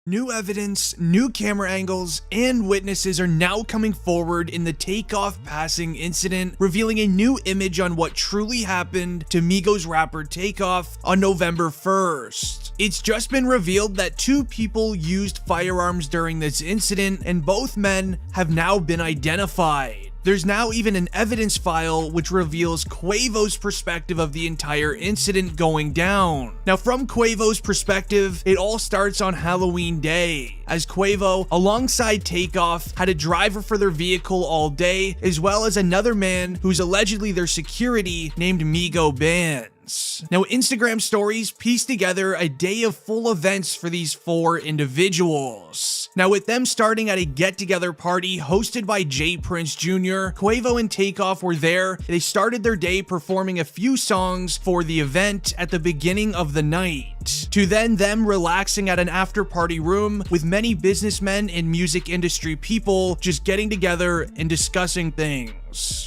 New evidence, new camera angles, and witnesses are now coming forward in the Takeoff passing incident, revealing a new image on what truly happened to Migos rapper Takeoff on November 1st. It's just been revealed that two people used firearms during this incident, and both men have now been identified. There's now even an evidence file which reveals Quavo's perspective of the entire incident going down. Now, from Quavo's perspective, it all starts on Halloween day, as Quavo, alongside Takeoff, had a driver for their vehicle all day, as well as another man who's allegedly their security named Migo Bands. Now, Instagram stories pieced together a day of full events for these four individuals. Now, with them starting at a get-together party hosted by J Prince Jr., Quavo and Takeoff were there. They started their day performing a few songs for the event at the beginning of the night, to then them relaxing at an after-party room with many businessmen and music industry people just getting together and discussing things.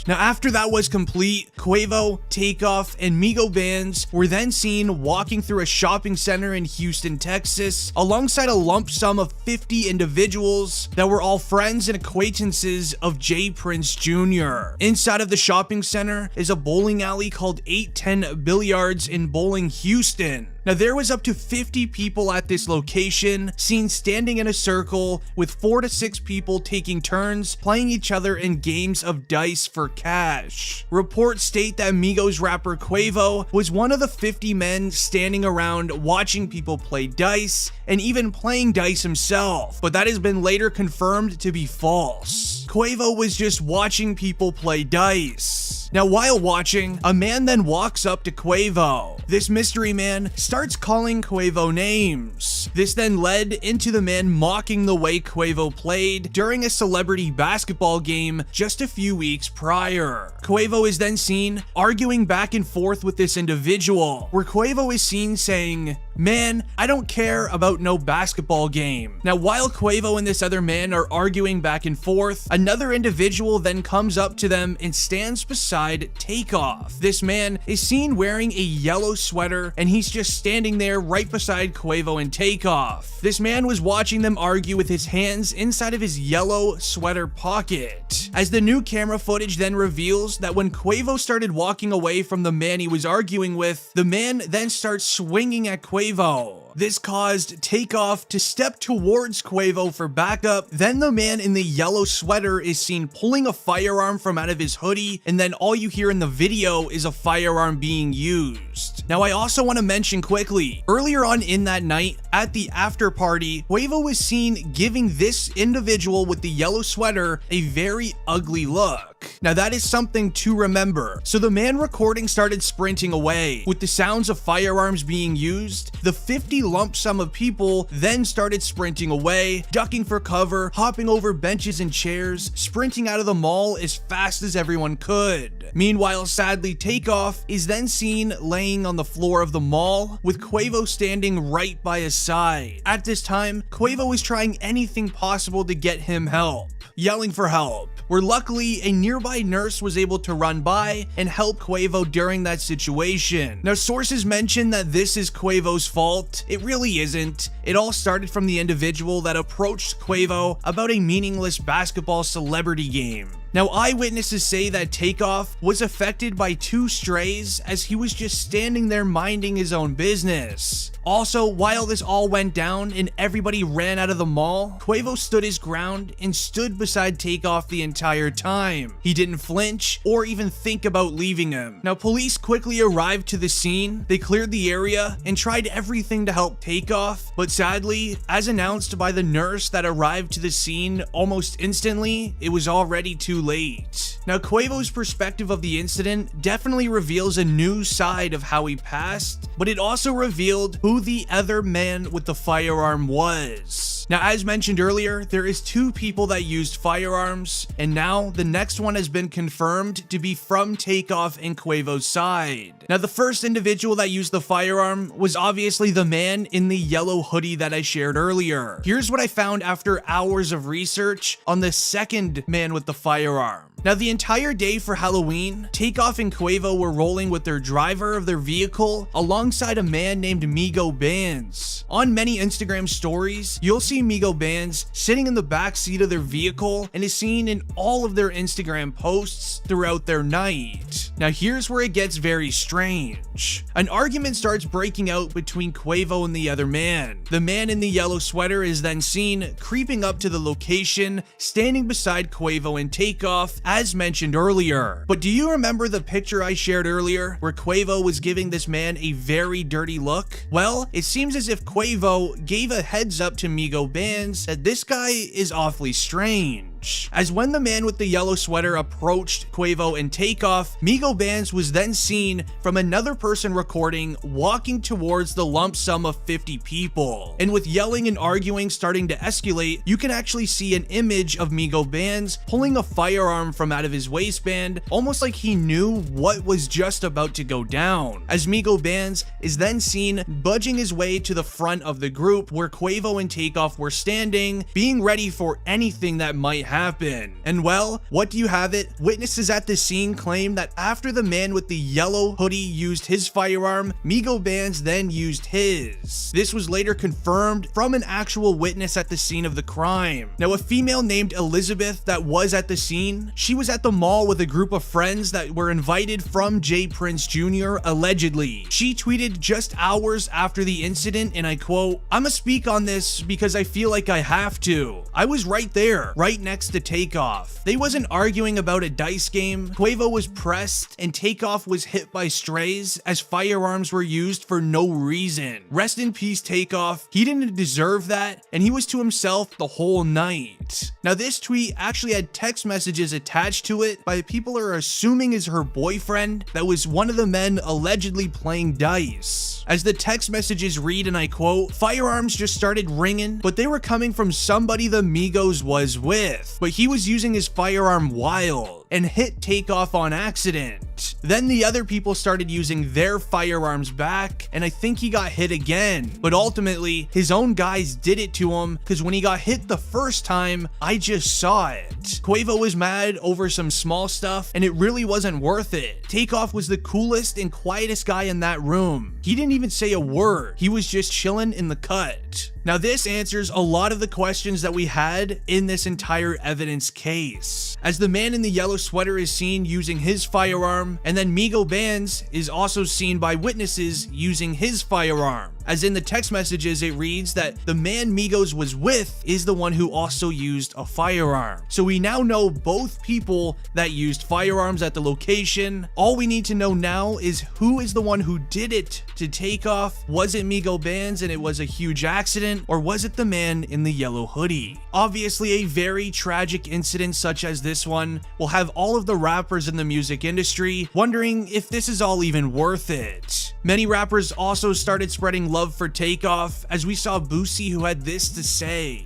Now, after that was complete, Quavo, Takeoff, and Migo Bands were then seen walking through a shopping center in Houston, Texas, alongside a lump sum of 50 individuals that were all friends and acquaintances of J Prince Jr. Inside of the shopping center is a bowling alley called 810 Billiards in Bowling, Houston. Now, there was up to 50 people at this location, seen standing in a circle with 4 to 6 people taking turns playing each other in games of dice for cash. Reports state that Migos rapper Quavo was one of the 50 men standing around watching people play dice and even playing dice himself, but that has been later confirmed to be false. Quavo was just watching people play dice. Now, while watching, a man then walks up to Quavo. This mystery man starts calling Quavo names. This then led into the man mocking the way Quavo played during a celebrity basketball game just a few weeks prior. Quavo is then seen arguing back and forth with this individual, where Quavo is seen saying, "Man, I don't care about no basketball game." Now, while Quavo and this other man are arguing back and forth, another individual then comes up to them and stands beside Takeoff. This man is seen wearing a yellow sweater, and he's just standing there right beside Quavo and Takeoff. This man was watching them argue with his hands inside of his yellow sweater pocket. As the new camera footage then reveals that when Quavo started walking away from the man he was arguing with, the man then starts swinging at Quavo. This caused Takeoff to step towards Quavo for backup. Then the man in the yellow sweater is seen pulling a firearm from out of his hoodie, and then all you hear in the video is a firearm being used. Now, I also want to mention quickly, earlier on in that night, at the after party, Quavo was seen giving this individual with the yellow sweater a very ugly look. Now, that is something to remember. So the man recording started sprinting away. With the sounds of firearms being used, the 50 lump sum of people then started sprinting away, ducking for cover, hopping over benches and chairs, sprinting out of the mall as fast as everyone could. Meanwhile, sadly, Takeoff is then seen laying on the floor of the mall, with Quavo standing right by his side. At this time, Quavo is trying anything possible to get him help, yelling for help, where luckily a nearby nurse was able to run by and help Quavo during that situation. Now, sources mention that this is Quavo's fault. It really isn't. It all started from the individual that approached Quavo about a meaningless basketball celebrity game. Now, eyewitnesses say that Takeoff was affected by 2 strays as he was just standing there minding his own business. Also, while this all went down and everybody ran out of the mall, Quavo stood his ground and stood beside Takeoff the entire time. He didn't flinch or even think about leaving him. Now, police quickly arrived to the scene. They cleared the area and tried everything to help Takeoff, but sadly, as announced by the nurse that arrived to the scene almost instantly, it was already too late. Now, Quavo's perspective of the incident definitely reveals a new side of how he passed, but it also revealed who the other man with the firearm was. Now, as mentioned earlier, there is 2 people that used firearms, and now the next one has been confirmed to be from Takeoff and Quavo's side. Now, the first individual that used the firearm was obviously the man in the yellow hoodie that I shared earlier. Here's what I found after hours of research on the second man with the firearm. Now, the entire day for Halloween, Takeoff and Quavo were rolling with their driver of their vehicle alongside a man named Migo Bands. On many Instagram stories, you'll see Migo Bands sitting in the back seat of their vehicle and is seen in all of their Instagram posts throughout their night. Now, here's where it gets very strange. An argument starts breaking out between Quavo and the other man. The man in the yellow sweater is then seen creeping up to the location, standing beside Quavo and Takeoff, as mentioned earlier. But do you remember the picture I shared earlier where Quavo was giving this man a very dirty look? Well, it seems as if Quavo gave a heads up to Migo Bands that this guy is awfully strange. As when the man with the yellow sweater approached Quavo and Takeoff, Migo Bands was then seen from another person recording walking towards the lump sum of 50 people. And with yelling and arguing starting to escalate, you can actually see an image of Migo Bands pulling a firearm from out of his waistband, almost like he knew what was just about to go down. As Migo Bands is then seen budging his way to the front of the group where Quavo and Takeoff were standing, being ready for anything that might happen. And well, what do you have it? Witnesses at the scene claim that after the man with the yellow hoodie used his firearm, Migo Bands then used his. This was later confirmed from an actual witness at the scene of the crime. Now, a female named Elizabeth that was at the scene, she was at the mall with a group of friends that were invited from Jay Prince Jr. allegedly. She tweeted just hours after the incident, and I quote, "I'ma speak on this because I feel like I have to. I was right there, right next to Takeoff. They wasn't arguing about a dice game. Quavo was pressed and Takeoff was hit by strays as firearms were used for no reason. Rest in peace, Takeoff. He didn't deserve that, and he was to himself the whole night." Now, this tweet actually had text messages attached to it by people are assuming is her boyfriend that was one of the men allegedly playing dice. As the text messages read, and I quote, "Firearms just started ringing, but they were coming from somebody the Migos was with. But he was using his firearm wild and hit Takeoff on accident. Then the other people started using their firearms back, and I think he got hit again. But ultimately, his own guys did it to him because when he got hit the first time, I just saw it. Quavo was mad over some small stuff, and it really wasn't worth it. Takeoff was the coolest and quietest guy in that room. He didn't even say a word. He was just chilling in the cut." Now, this answers a lot of the questions that we had in this entire evidence case. As the man in the yellow sweater is seen using his firearm, and then Migo Bands is also seen by witnesses using his firearm. As in the text messages, it reads that the man Migos was with is the one who also used a firearm. So we now know both people that used firearms at the location. All we need to know now is who is the one who did it to Takeoff. Was it Migo Bands and it was a huge accident, or was it the man in the yellow hoodie? Obviously, a very tragic incident such as this one will have all of the rappers in the music industry wondering if this is all even worth it. Many rappers also started spreading love for Takeoff, as we saw Boosie, who had this to say.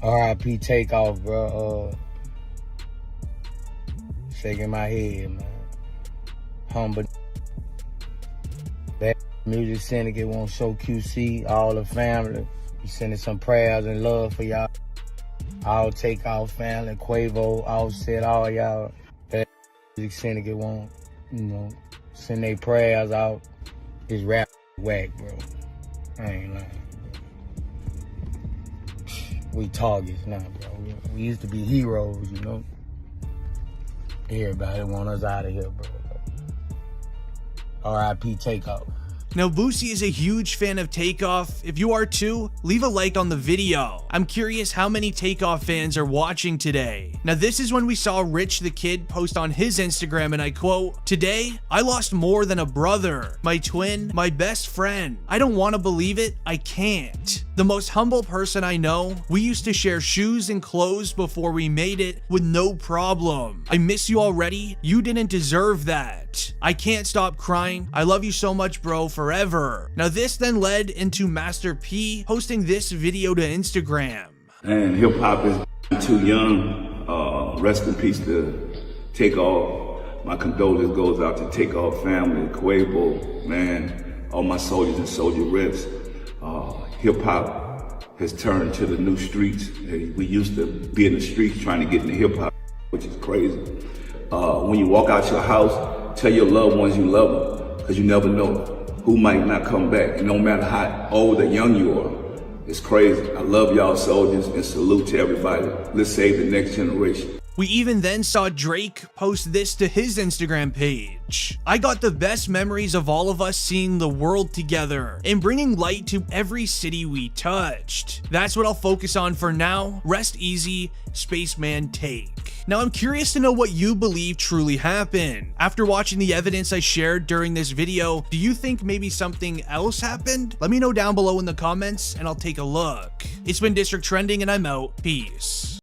R.I.P. Takeoff, bro. Shaking my head, man. Humble. That music syndicate won't show QC, all the family. We sending some prayers and love for y'all. All Takeoff family, Quavo, Offset, all y'all. That music syndicate won't, send their prayers out. This rap whack, bro. I ain't lying, bro. We targets now, bro. We used to be heroes, Everybody want us out of here, bro. R.I.P. Takeoff. Now, Boosie is a huge fan of Takeoff. If you are too, leave a like on the video. I'm curious how many Takeoff fans are watching today. Now, this is when we saw Rich the Kid post on his Instagram, and I quote, "Today, I lost more than a brother, my twin, my best friend. I don't want to believe it. I can't. The most humble person I know. We used to share shoes and clothes before we made it with no problem. I miss you already. You didn't deserve that. I can't stop crying. I love you so much, bro, forever." Now, this then led into Master P posting this video to Instagram. And hip hop is too young. Rest in peace to Takeoff. My condolences goes out to Takeoff family, Quavo, man, all my soldiers and soldier reps. Hip hop has turned to the new streets. We used to be in the streets trying to get into hip hop. which is crazy. When you walk out your house, tell your loved ones you love them, because you never know who might not come back. And no matter how old or young you are, it's crazy. I love y'all soldiers and salute to everybody. Let's save the next generation. We even then saw Drake post this to his Instagram page. I got the best memories of all of us seeing the world together and bringing light to every city we touched. That's what I'll focus on for now. Rest easy, Spaceman Take. Now I'm curious to know what you believe truly happened. After watching the evidence I shared during this video, do you think maybe something else happened? Let me know down below in the comments and I'll take a look. It's been District Trending and I'm out. Peace.